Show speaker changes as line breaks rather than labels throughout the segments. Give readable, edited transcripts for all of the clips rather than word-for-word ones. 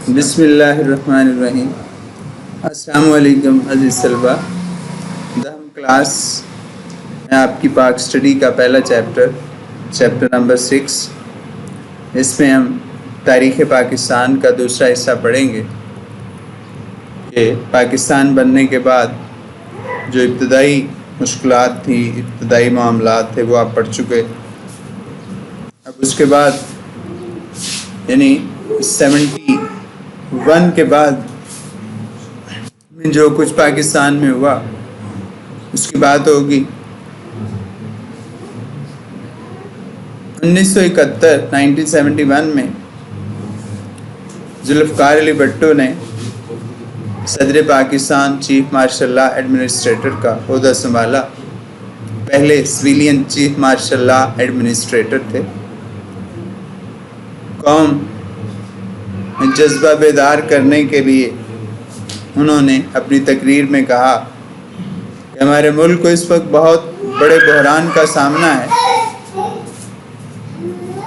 بسم اللہ الرحمن الرحیم۔ السلام علیکم عزیز طلبہ، دہم کلاس میں آپ کی پاک اسٹڈی کا پہلا چیپٹر نمبر 6، اس میں ہم تاریخ پاکستان کا دوسرا حصہ پڑھیں گے کہ پاکستان بننے کے بعد جو ابتدائی مشکلات تھیں، ابتدائی معاملات تھے، وہ آپ پڑھ چکے۔ اب اس کے بعد یعنی 71 کے بعد جو کچھ پاکستان میں ہوا اس کی بات ہوگی۔ 1971 میں ذوالفقار علی بھٹو نے صدر Pakistan chief martial law administrator کا عہدہ سنبھالا۔ پہلے civilian chief martial law administrator تھے۔ قوم میں جذبہ بیدار کرنے کے لیے انہوں نے اپنی تقریر میں کہا کہ ہمارے ملک کو اس وقت بہت بڑے بحران کا سامنا ہے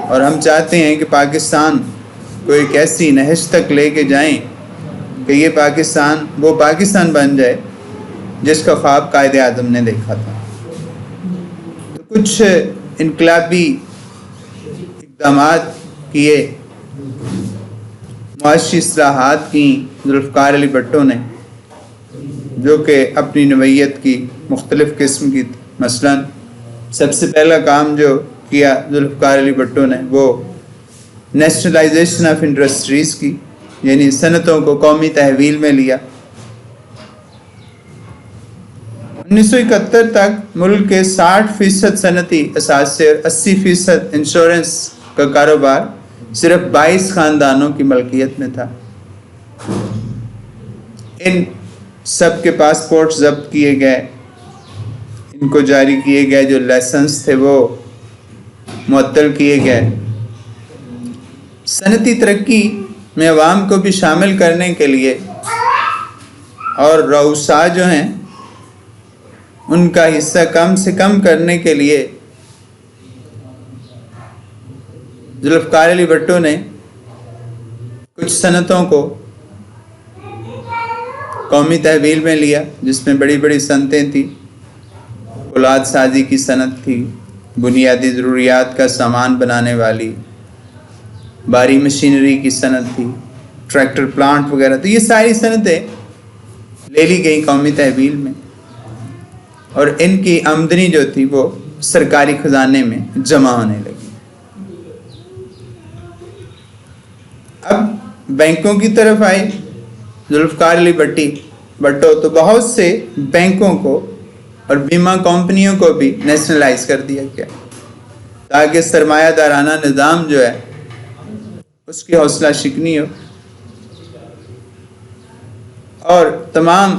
اور ہم چاہتے ہیں کہ پاکستان کو ایک ایسی نہج تک لے کے جائیں کہ یہ پاکستان وہ پاکستان بن جائے جس کا خواب قائد اعظم نے دیکھا تھا۔ تو کچھ انقلابی اقدامات کیے، معاشی اصلاحات کی ذوالفقار علی بھٹو نے، جو کہ اپنی نوعیت کی مختلف قسم کی تھی۔ مثلاً سب سے پہلا کام جو کیا ذوالفقار علی بھٹو نے وہ نیشنلائزیشن آف انڈسٹریز کی، یعنی صنعتوں کو قومی تحویل میں لیا۔ 1971 تک ملک کے 60% صنعتی اثاثے اور 80% انشورنس کا کاروبار صرف 22 خاندانوں کی ملکیت میں تھا۔ ان سب کے پاسپورٹ ضبط کیے گئے، ان کو جاری کیے گئے، جو لائسنس تھے وہ معطل کیے گئے۔ صنعتی ترقی میں عوام کو بھی شامل کرنے کے لیے اور رؤساء جو ہیں ان کا حصہ کم سے کم کرنے کے لیے ذوالفقار علی بھٹو نے کچھ صنعتوں کو قومی تحویل میں لیا، جس میں بڑی بڑی صنعتیں تھیں۔ فولاد سازی کی صنعت تھی، بنیادی ضروریات کا سامان بنانے والی، بھاری مشینری کی صنعت تھی، ٹریکٹر پلانٹ وغیرہ۔ تو یہ ساری صنعتیں لے لی گئیں قومی تحویل میں، اور ان کی آمدنی جو تھی وہ سرکاری خزانے میں جمع ہونے لگی۔ اب بینکوں کی طرف آئے ذوالفقار علی بھٹو، تو بہت سے بینکوں کو اور بیمہ کمپنیوں کو بھی نیشنلائز کر دیا گیا تاکہ سرمایہ دارانہ نظام جو ہے اس کی حوصلہ شکنی ہو، اور تمام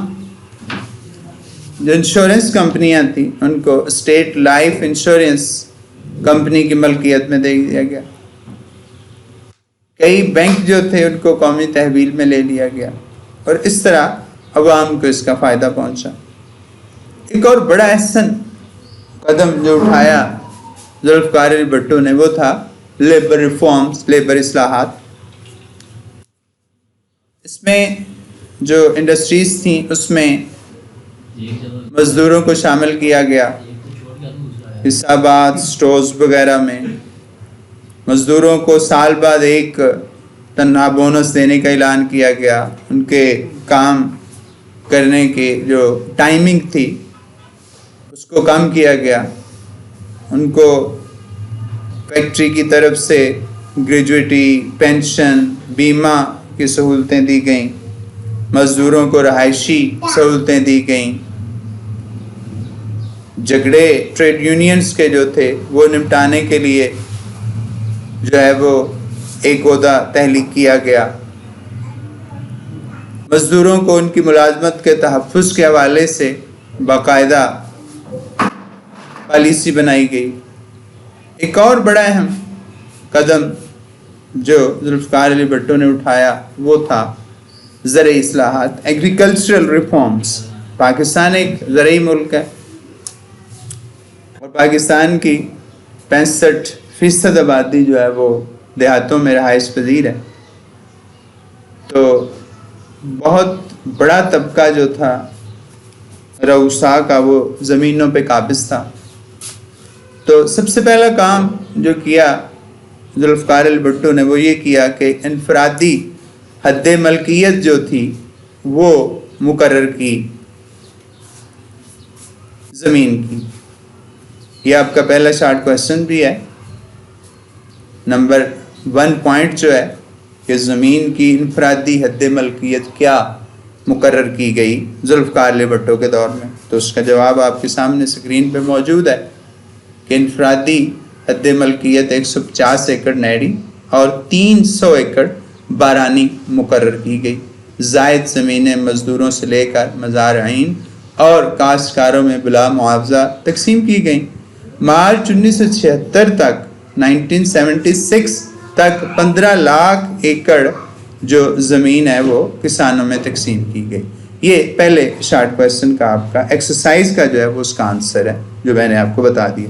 جو انشورنس کمپنیاں تھیں ان کو اسٹیٹ لائف انشورنس کمپنی کی ملکیت میں دے دیا گیا۔ کئی بینک جو تھے ان کو قومی تحویل میں لے لیا گیا، اور اس طرح عوام کو اس کا فائدہ پہنچا۔ ایک اور بڑا احسن قدم جو اٹھایا ذوالفقار علی بھٹو نے وہ تھا لیبر ریفارمز، لیبر اصلاحات۔ اس میں جو انڈسٹریز تھیں اس میں مزدوروں کو شامل کیا گیا، حسابات، سٹورز وغیرہ میں مزدوروں کو سال بعد ایک تنہا بونس دینے کا اعلان کیا گیا۔ ان کے کام کرنے کی جو ٹائمنگ تھی اس کو کم کیا گیا۔ ان کو فیکٹری کی طرف سے گریجویٹی، پینشن، بیمہ کی سہولتیں دی گئیں۔ مزدوروں کو رہائشی سہولتیں دی گئیں۔ جھگڑے ٹریڈ یونینز کے جو تھے وہ نمٹانے کے لیے جو ہے وہ ایک عہدہ تحلیق کیا گیا۔ مزدوروں کو ان کی ملازمت کے تحفظ کے حوالے سے باقاعدہ پالیسی بنائی گئی۔ ایک اور بڑا اہم قدم جو ذوالفقار علی بھٹو نے اٹھایا وہ تھا زرعی اصلاحات، ایگریکلچرل ریفارمز۔ پاکستان ایک زرعی ملک ہے اور پاکستان کی 65% آبادی جو ہے وہ دیہاتوں میں رہائش پذیر ہے۔ تو تو بہت بڑا طبقہ جو تھا رؤسا کا وہ زمینوں پہ قابض تھا. تو سب سے پہلا کام جو کیا ذوالفقار علی بھٹو نے وہ یہ کیا کہ انفرادی حد ملکیت جو تھی وہ مقرر کی زمین کی. یہ آپ کا پہلا شارٹ کویسچن بھی ہے. نمبر 1 پوائنٹ جو ہے کہ زمین کی انفرادی حد ملکیت کیا مقرر کی گئی ذوالفقار علی بھٹو کے دور میں، تو اس کا جواب آپ کے سامنے اسکرین پہ موجود ہے کہ انفرادی حد ملکیت 150 ایکڑ نہری اور 300 ایکڑ بارانی مقرر کی گئی. زائد زمینیں مزدوروں سے لے کر مزارعین اور کاشتکاروں میں بلا معاوضہ تقسیم کی گئیں. مارچ 1976 تک 1976 تک 15 لاکھ ایکڑ جو زمین ہے وہ کسانوں میں تقسیم کی گئی. یہ پہلے شارٹ کویسچن کا آپ کا ایکسرسائز کا جو ہے وہ اس کا آنسر ہے جو میں نے آپ کو بتا دیا.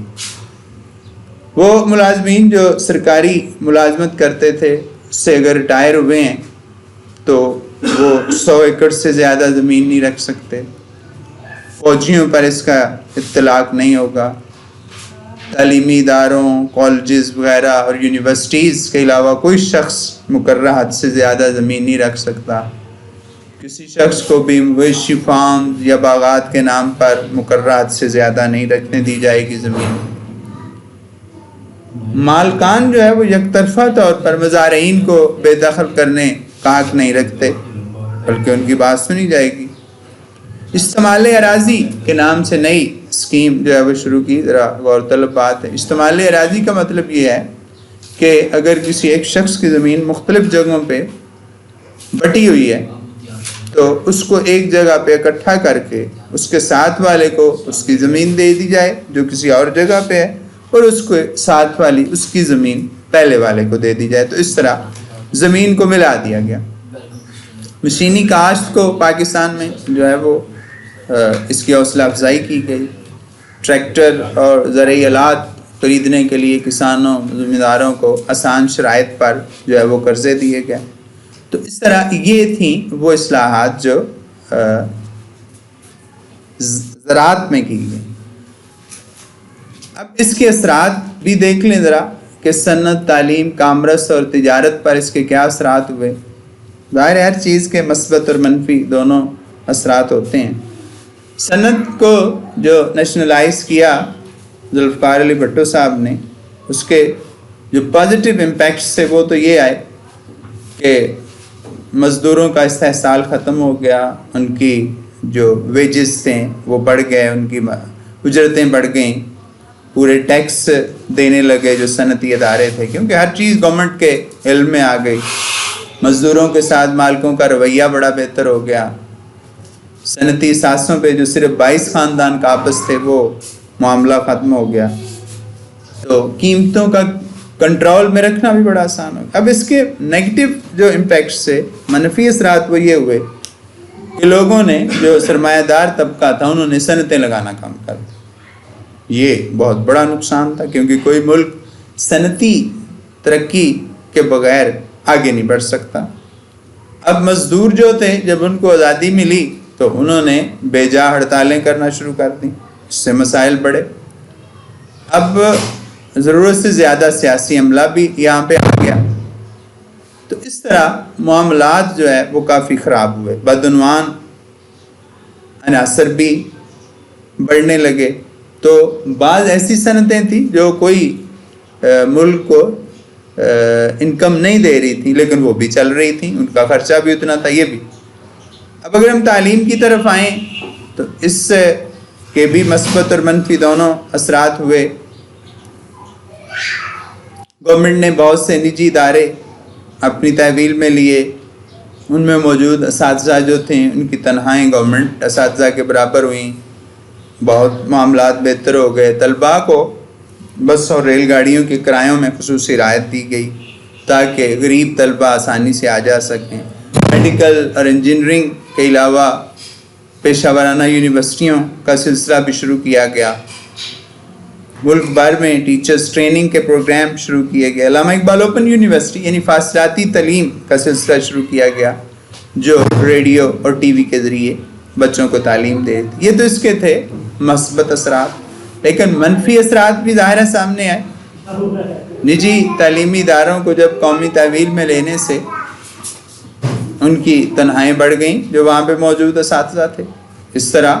وہ ملازمین جو سرکاری ملازمت کرتے تھے اس سے اگر ریٹائر ہوئے ہیں تو وہ 100 ایکڑ سے زیادہ زمین نہیں رکھ سکتے. فوجیوں پر اس کا اطلاق نہیں ہوگا. تعلیمی اداروں، کالجز وغیرہ اور یونیورسٹیز کے علاوہ کوئی شخص مقررہ حد سے زیادہ زمین نہیں رکھ سکتا. کسی شخص کو بھی مویشی فارم یا باغات کے نام پر مقررہ حد سے زیادہ نہیں رکھنے دی جائے گی زمین. مالکان جو ہے وہ یک طرفہ طور پر مزارعین کو بے دخل کرنے کا حق نہیں رکھتے بلکہ ان کی بات سنی جائے گی. اشتمال اراضی کے نام سے نئی اسکیم جو ہے وہ شروع کی. ذرا غور طلب بات ہے. اشتمال اراضی کا مطلب یہ ہے کہ اگر کسی ایک شخص کی زمین مختلف جگہوں پہ بٹی ہوئی ہے تو اس کو ایک جگہ پہ اکٹھا کر کے اس کے ساتھ والے کو اس کی زمین دے دی جائے جو کسی اور جگہ پہ ہے، اور اس کو ساتھ والی اس کی زمین پہلے والے کو دے دی جائے. تو اس طرح زمین کو ملا دیا گیا. مشینی کاشت کو پاکستان میں جو ہے وہ اس کی حوصلہ افزائی کی گئی. ٹریکٹر اور زرعی آلات خریدنے کے لیے کسانوں زمینداروں کو آسان شرائط پر جو ہے وہ قرضے دیے گئے. تو اس طرح یہ تھیں وہ اصلاحات جو زراعت میں کی گئی. اب اس کے اثرات بھی دیکھ لیں ذرا کہ صنعت، تعلیم، کامرس اور تجارت پر اس کے کیا اثرات ہوئے. ظاہر ہے ہر چیز کے مثبت اور منفی دونوں اثرات ہوتے ہیں. صنعت کو جو نیشنلائز کیا ذوالفقار علی بھٹو صاحب نے، اس کے جو پازیٹیو امپیکٹس تھے وہ تو یہ آئے کہ مزدوروں کا استحصال ختم ہو گیا، ان کی جو ویجز تھے وہ بڑھ گئے، ان کی اجرتیں بڑھ گئیں. پورے ٹیکس دینے لگے جو صنعتی ادارے تھے کیونکہ ہر چیز گورنمنٹ کے علم میں آ گئی. مزدوروں کے ساتھ مالکوں کا رویہ بڑا بہتر ہو گیا. صنعتی اثاثوں پہ جو صرف 22 خاندان قابض تھے وہ معاملہ ختم ہو گیا. تو قیمتوں کا کنٹرول میں رکھنا بھی بڑا آسان ہو گیا. اب اس کے نیگیٹو جو امپیکٹس سے منفی اثرات وہ یہ ہوئے کہ لوگوں نے جو سرمایہ دار طبقہ تھا انہوں نے صنعتیں لگانا کام کر دیا. یہ بہت بڑا نقصان تھا کیونکہ کوئی ملک صنعتی ترقی کے بغیر آگے نہیں بڑھ سکتا. اب مزدور جو تھے جب ان کو آزادی ملی تو انہوں نے بے جا ہڑتالیں کرنا شروع کر دیں، اس سے مسائل بڑھے. اب ضرورت سے زیادہ سیاسی عملہ بھی یہاں پہ آ گیا. تو اس طرح معاملات جو ہے وہ کافی خراب ہوئے. بدعنوان عناصر بھی بڑھنے لگے. تو بعض ایسی صنعتیں تھیں جو کوئی ملک کو انکم نہیں دے رہی تھی لیکن وہ بھی چل رہی تھیں، ان کا خرچہ بھی اتنا تھا. یہ بھی. اب اگر ہم تعلیم کی طرف آئیں تو اس کے بھی مثبت اور منفی دونوں اثرات ہوئے. گورنمنٹ نے بہت سے نجی ادارے اپنی تحویل میں لیے. ان میں موجود اساتذہ جو تھے ان کی تنخواہیں گورنمنٹ اساتذہ کے برابر ہوئیں. بہت معاملات بہتر ہو گئے. طلباء کو بس اور ریل گاڑیوں کے کرایوں میں خصوصی رعایت دی گئی تاکہ غریب طلباء آسانی سے آ جا سکیں. میڈیکل اور انجینئرنگ کے علاوہ پیشہ ورانہ یونیورسٹیوں کا سلسلہ بھی شروع کیا گیا. ملک بھر میں ٹیچرز ٹریننگ کے پروگرام شروع کیے گئے. علامہ اقبال اوپن یونیورسٹی یعنی فاصلاتی تعلیم کا سلسلہ شروع کیا گیا. جو ریڈیو اور ٹی وی کے ذریعے بچوں کو تعلیم دے. یہ تو اس کے تھے مثبت اثرات، لیکن منفی اثرات بھی ظاہر سامنے آئے. نجی تعلیمی اداروں کو جب قومی تحویل میں لینے سے ان کی تنہائیں بڑھ گئیں جو وہاں پہ موجود اساتذہ تھے. اس طرح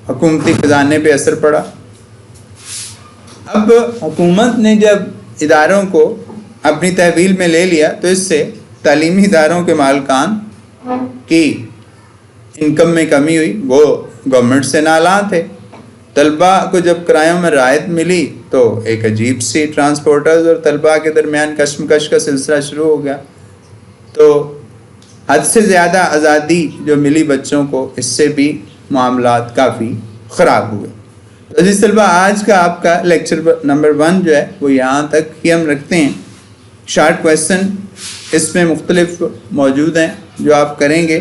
حکومتی خزانے پہ اثر پڑا. اب حکومت نے جب اداروں کو اپنی تحویل میں لے لیا تو اس سے تعلیمی اداروں کے مالکان کی انکم میں کمی ہوئی. وہ گورنمنٹ سے نالاں تھے. طلباء کو جب کرایوں میں رعایت ملی تو ایک عجیب سی ٹرانسپورٹرز اور طلباء کے درمیان کشمکش کا سلسلہ شروع ہو گیا. تو حد سے زیادہ آزادی جو ملی بچوں کو، اس سے بھی معاملات کافی خراب ہوئے. عزیز طلباء، آج کا آپ کا لیکچر نمبر 1 جو ہے وہ یہاں تک ہی ہم رکھتے ہیں. شارٹ کویسچن اس میں مختلف موجود ہیں جو آپ کریں گے،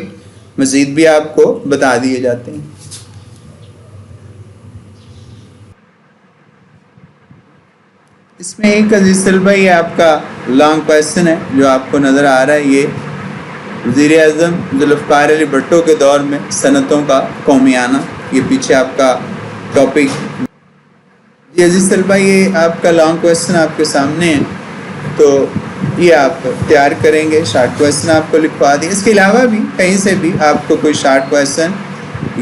مزید بھی آپ کو بتا دیے جاتے ہیں. اس میں ایک عزیز طلباء یہ آپ کا لانگ کویسچن ہے جو آپ کو نظر آ رہا ہے. یہ وزیر اعظم ذوالفقار علی بھٹو کے دور میں صنعتوں کا قومی آنا، یہ پیچھے آپ کا ٹاپک. جی عزیز طلباء، یہ آپ کا لانگ کویسچن آپ کے سامنے ہے، تو یہ آپ تیار کریں گے. شارٹ کویسچن آپ کو لکھوا دیں. اس کے علاوہ بھی کہیں سے بھی آپ کو کوئی شارٹ کویسچن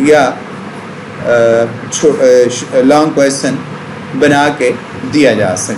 یا لانگ کویسچن بنا کے دیا جا سکتا.